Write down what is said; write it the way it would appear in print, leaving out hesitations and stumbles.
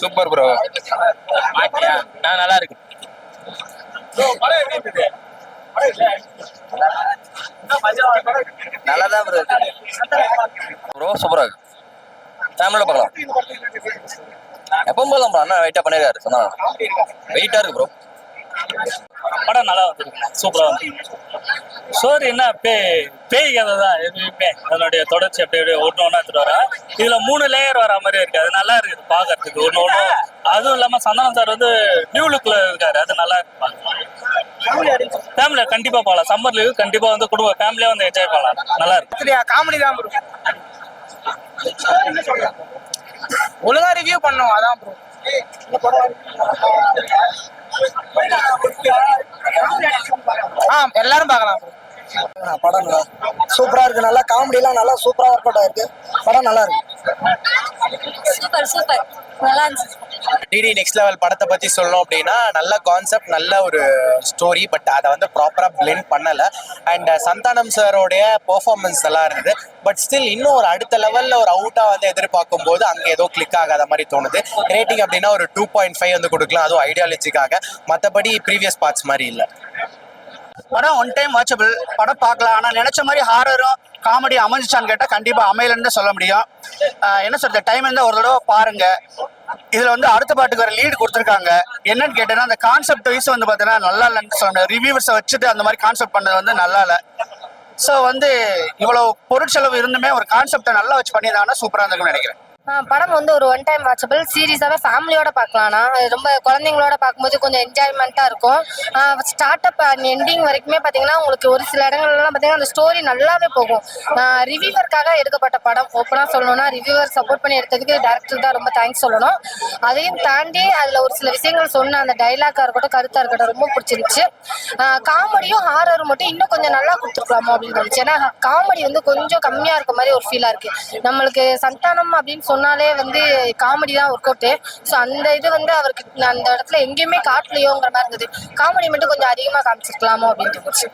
Super bro. நான் நல்லா இருக்கு. நல்லா தான் ப்ரோ ப்ரோ சூப்பரா இருக்கு. ஃபேமிலியோட பார்க்கலாம். எப்பவும் போலாம் ப்ரோ. அண்ணா வெயிட்டா பண்ணிருக்காரு சொன்னா வெயிட்டா இருக்கு ப்ரோ. படம் நல்லா வந்துருக்கு, சூப்பரா வந்து. ஸ்டோரி என்ன பேய் கதை தான் எதுவுமே. அதனுடைய தொடர்ச்சி அப்படியே ஒன்று ஒன்றா எடுத்துட்டு வரா. இதுல 3 லேயர் வர மாதிரி இருக்கு. அது நல்லா இருக்குது பாக்குறதுக்கு ஒன்று ஒன்று. அதுவும் இல்லாம சந்தானம் சார் வந்து நியூ லுக்ல இருக்காரு. அது நல்லா இருக்கு. ஃபேமிலியா கண்டிப்பா போகலாம். சம்மர் லீவ் கண்டிப்பா வந்து குடும்ப ஃபேமிலியா வந்து என்ஜாய் பண்ணலாம். நல்லா இருக்கு. காமெடி தான் ப்ரோ. ஒழுங்கா ரிவ்யூ பண்ணோம் அதான் ப்ரோ. எல்லாரும் பார்க்கலாம் ப்ரோ. படம் சூப்பரா இருக்கு. நல்லா காமெடி எல்லாம் நல்லா சூப்பரா ஒர்க் அவுட் ஆயிருக்கு. படம் நல்லா இருக்கு. சூப்பர் சூப்பர் நல்லா இருந்துச்சு. டிடி நெக்ஸ்ட் லெவல் படத்தை பற்றி சொல்லணும் அப்படின்னா நல்ல கான்செப்ட், நல்ல ஒரு ஸ்டோரி. பட் அதை வந்து ப்ராப்பராக பிளெண்ட் பண்ணலை. அண்ட் சந்தானம் சாரோடைய பெர்ஃபார்மன்ஸ் நல்லா இருந்தது. பட் ஸ்டில் இன்னும் ஒரு அடுத்த லெவலில் ஒரு அவுட்டாக வந்து எதிர்பார்க்கும் போது அங்கே ஏதோ கிளிக் ஆகாத மாதிரி தோணுது. ரேட்டிங் அப்படின்னா ஒரு 2.5 வந்து கொடுக்கலாம், அதுவும் ஐடியாலஜிக்காக. மற்றபடி ப்ரீவியஸ் பார்ட்ஸ் மாதிரி இல்லை. படம் ஒன் டைம் வாட்சபிள். படம் பார்க்கலாம். ஆனால் நினைச்ச மாதிரி ஹாரரும் காமெடி அமைஞ்சிச்சான்னு கேட்டால் கண்டிப்பாக அமையலன்னு சொல்ல முடியும். என்ன சொல்றது, டைம் இருந்தால் ஒரு தடவை பாருங்க. இதுல வந்து அடுத்த பாட்டுக்கு ஒரு லீடு கொடுத்துருக்காங்க. என்னன்னு கேட்டேன்னா அந்த கான்செப்ட் வைஸ் வந்து பார்த்தீங்கன்னா நல்லா இல்லைன்னு சொல்ல முடியாது. ரிவ்யூவர்ஸை வச்சுட்டு அந்த மாதிரி கான்செப்ட் பண்ணது வந்து நல்லா இல்லை. ஸோ வந்து இவ்வளவு பொருட்செலவு இருந்துமே ஒரு கான்செப்டை நல்லா வச்சு பண்ணியிருந்தாங்கன்னா சூப்பராக இருந்திருக்குன்னு நினைக்கிறேன். படம் வந்து ஒரு ஒன் டைம் வாட்சபிள். சீரியஸாகவே ஃபேமிலியோட பார்க்கலாம்னா ரொம்ப குழந்தைங்களோட பார்க்கும்போது கொஞ்சம் என்ஜாய்மெண்ட்டாக இருக்கும். ஸ்டார்ட் அப் அண்ட் எண்டிங் வரைக்குமே பார்த்தீங்கன்னா உங்களுக்கு ஒரு சில இடங்கள்லாம் பார்த்தீங்கன்னா அந்த ஸ்டோரி நல்லாவே போகும். ரிவ்யூவருக்காக எடுக்கப்பட்ட படம். ஓப்பனாக சொல்லணும்னா ரிவ்யூவர் சப்போர்ட் பண்ணி எடுத்ததுக்கு டேரக்டர் தான் ரொம்ப தேங்க்ஸ் சொல்லணும். அதையும் தாண்டி அதில் ஒரு சில விஷயங்கள் சொன்ன அந்த டைலாக்காக இருக்கட்டும், கருத்தாக இருக்கட்டும், ரொம்ப பிடிச்சிருந்துச்சு. காமெடியும் ஹாரரும் மட்டும் இன்னும் கொஞ்சம் நல்லா கொடுத்துருக்கலாமோ அப்படின்னு தோணுச்சு. ஏன்னா காமெடி வந்து கொஞ்சம் கம்மியாக இருக்க மாதிரி ஒரு ஃபீலாக இருக்குது. நம்மளுக்கு சந்தானம் அப்படின்னு சொன்னாலே வந்து காமெடி தான் ஒர்க் அவுட்டு. ஸோ அந்த இது வந்து அவருக்கு அந்த இடத்துல எங்கேயுமே காட்டலையோங்கிற மாதிரி இருந்தது. காமெடி மட்டும் கொஞ்சம் அதிகமாக காமிச்சிருக்கலாமோ அப்படின்னு தோணுச்சு.